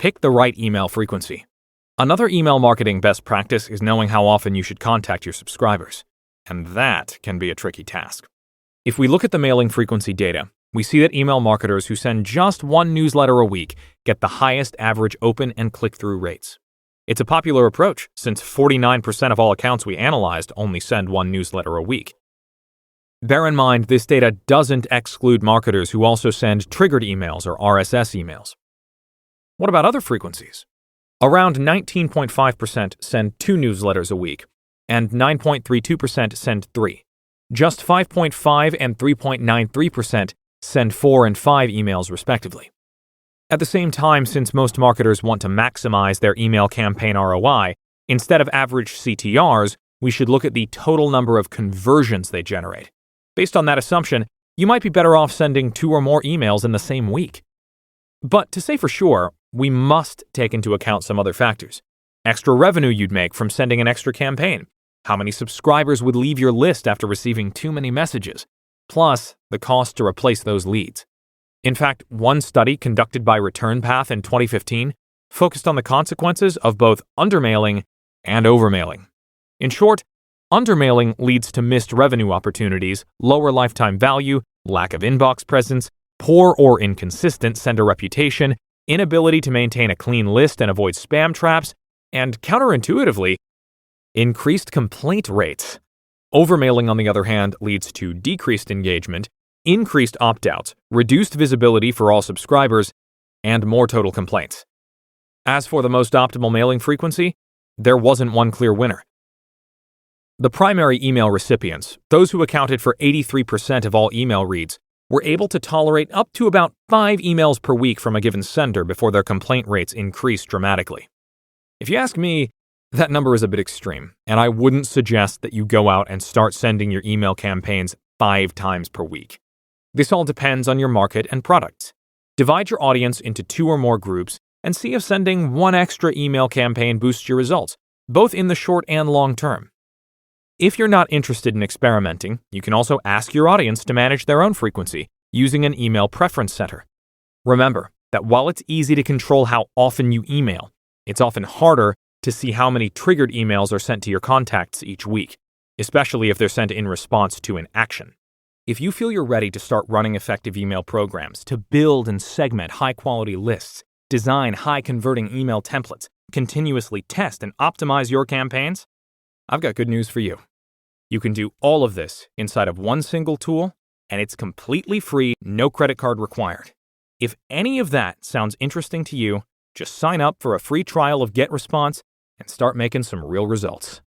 Pick the right email frequency. Another email marketing best practice is knowing how often you should contact your subscribers. And that can be a tricky task. If we look at the mailing frequency data, we see that email marketers who send just one newsletter a week get the highest average open and click-through rates. It's a popular approach since 49% of all accounts we analyzed only send one newsletter a week. Bear in mind, this data doesn't exclude marketers who also send triggered emails or RSS emails. What about other frequencies? Around 19.5% send 2 newsletters a week, and 9.32% send 3. Just 5.5 and 3.93% send 4 and 5 emails respectively. At the same time, since most marketers want to maximize their email campaign ROI, instead of average CTRs, we should look at the total number of conversions they generate. Based on that assumption, you might be better off sending 2 or more emails in the same week. But to say for sure, we must take into account some other factors. Extra revenue you'd make from sending an extra campaign. How many subscribers would leave your list after receiving too many messages? Plus, the cost to replace those leads. In fact, one study conducted by ReturnPath in 2015 focused on the consequences of both undermailing and overmailing. In short, undermailing leads to missed revenue opportunities, lower lifetime value, lack of inbox presence, poor or inconsistent sender reputation, inability to maintain a clean list and avoid spam traps, and counterintuitively, increased complaint rates. Overmailing, on the other hand, leads to decreased engagement, increased opt-outs, reduced visibility for all subscribers, and more total complaints. As for the most optimal mailing frequency, there wasn't one clear winner. The primary email recipients, those who accounted for 83% of all email reads, were able to tolerate up to about 5 emails per week from a given sender before their complaint rates increased dramatically. If you ask me, that number is a bit extreme, and I wouldn't suggest that you go out and start sending your email campaigns 5 times per week. This all depends on your market and products. Divide your audience into 2 or more groups and see if sending 1 extra email campaign boosts your results, both in the short and long term. If you're not interested in experimenting, you can also ask your audience to manage their own frequency using an email preference center. Remember that while it's easy to control how often you email, it's often harder to see how many triggered emails are sent to your contacts each week, especially if they're sent in response to an action. If you feel you're ready to start running effective email programs to build and segment high-quality lists, design high-converting email templates, continuously test and optimize your campaigns, I've got good news for you. You can do all of this inside of one single tool, and it's completely free, no credit card required. If any of that sounds interesting to you, just sign up for a free trial of GetResponse and start making some real results.